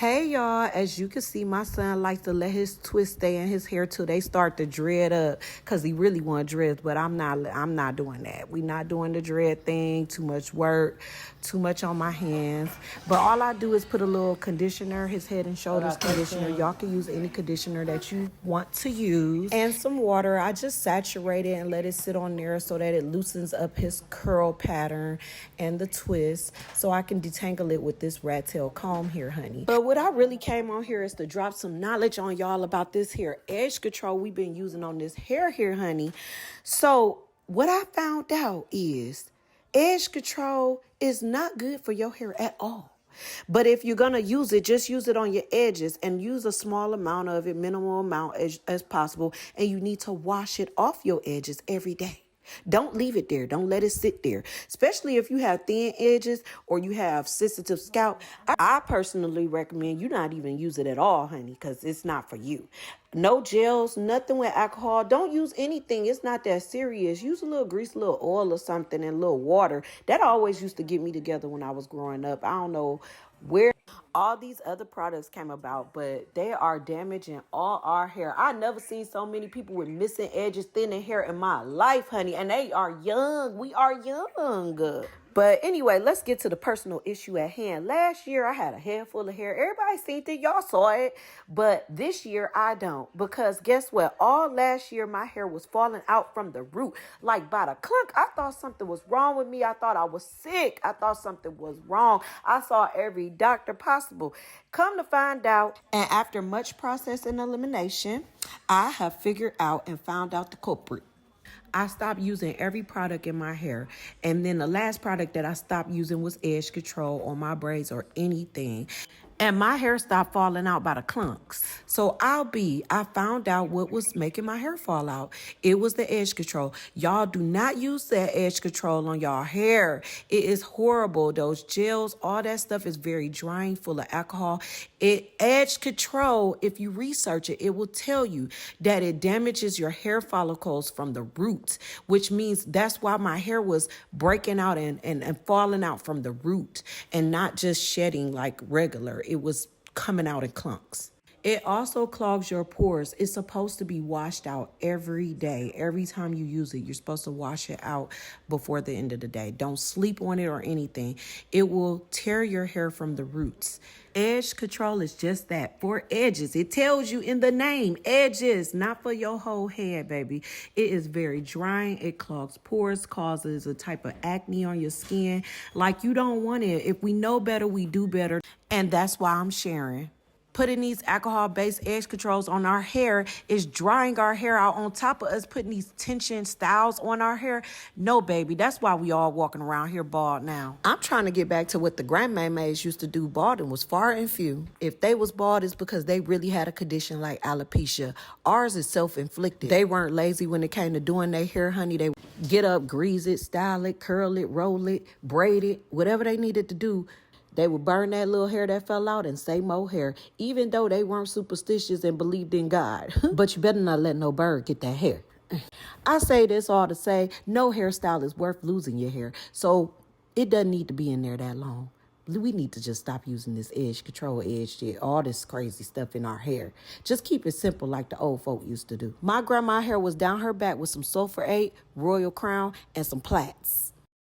Hey y'all, as you can see, my son likes to let his twist stay in his hair till they start to dread up because he really want dreads, but I'm not doing that. We not doing the dread thing. Too much work, too much on my hands. But all I do is put a little conditioner, his head and shoulders conditioner. Y'all can use any conditioner that you want to use. And some water. I just saturate it and let it sit on there so that it loosens up his curl pattern and the twist so I can detangle it with this rat tail comb here, honey. But what I really came on here is to drop some knowledge on y'all about this here edge control we've been using on this hair here, honey. So what I found out is edge control is not good for your hair at all. But if you're going to use it, just use it on your edges and use a small amount of it, minimal amount as possible. And you need to wash it off your edges every day. Don't leave it there. Don't let it sit there, especially if you have thin edges or you have sensitive scalp. I personally recommend you not even use it at all, honey, because it's not for you. No gels, nothing with alcohol. Don't use anything. It's not that serious. Use a little grease, a little oil or something, and a little water. That always used to get me together when I was growing up. I don't know where all these other products came about, but they are damaging all our hair. I never seen so many people with missing edges, thinning hair in my life, honey, and they are young. We are young. But anyway, let's get to the personal issue at hand. Last year, I had a head full of hair. Everybody seen it. Y'all saw it. But this year, I don't. Because guess what? All last year, my hair was falling out from the root. Like by the clunk. I thought something was wrong with me. I thought I was sick. I thought something was wrong. I saw every doctor possible. Come to find out, and after much process and elimination, I have figured out and found out the culprit. I stopped using every product in my hair. And then the last product that I stopped using was edge control on my braids or anything. And my hair stopped falling out by the clunks. So I found out what was making my hair fall out. It was the edge control. Y'all do not use that edge control on y'all hair. It is horrible. Those gels, all that stuff is very drying, full of alcohol. Edge control, if you research it, it will tell you that it damages your hair follicles from the roots, which means that's why my hair was breaking out and falling out from the root and not just shedding like regular. It was coming out in clumps. It also clogs your pores. It's supposed to be washed out every day. Every time you use it, you're supposed to wash it out before the end of the day. Don't sleep on it or anything. It will tear your hair from the roots. Edge control is just that, for edges. It tells you in the name, edges, not for your whole head, baby. It is very drying. It clogs pores, causes a type of acne on your skin. Like you don't want it. If we know better, we do better. And that's why I'm sharing. Putting these alcohol-based edge controls on our hair is drying our hair out on top of us putting these tension styles on our hair. No, baby, that's why we all walking around here bald now. I'm trying to get back to what the grandmamas used to do. Balding was far and few. If they was bald, it's because they really had a condition like alopecia. Ours is self-inflicted. They weren't lazy when it came to doing their hair, honey. They get up, grease it, style it, curl it, roll it, braid it, whatever they needed to do. They would burn that little hair that fell out and say more hair, even though they weren't superstitious and believed in God. But you better not let no bird get that hair. I say this all to say no hairstyle is worth losing your hair. So it doesn't need to be in there that long. We need to just stop using this edge control, all this crazy stuff in our hair. Just keep it simple like the old folk used to do. My grandma's hair was down her back with some sulfur 8, royal crown, and some plaits.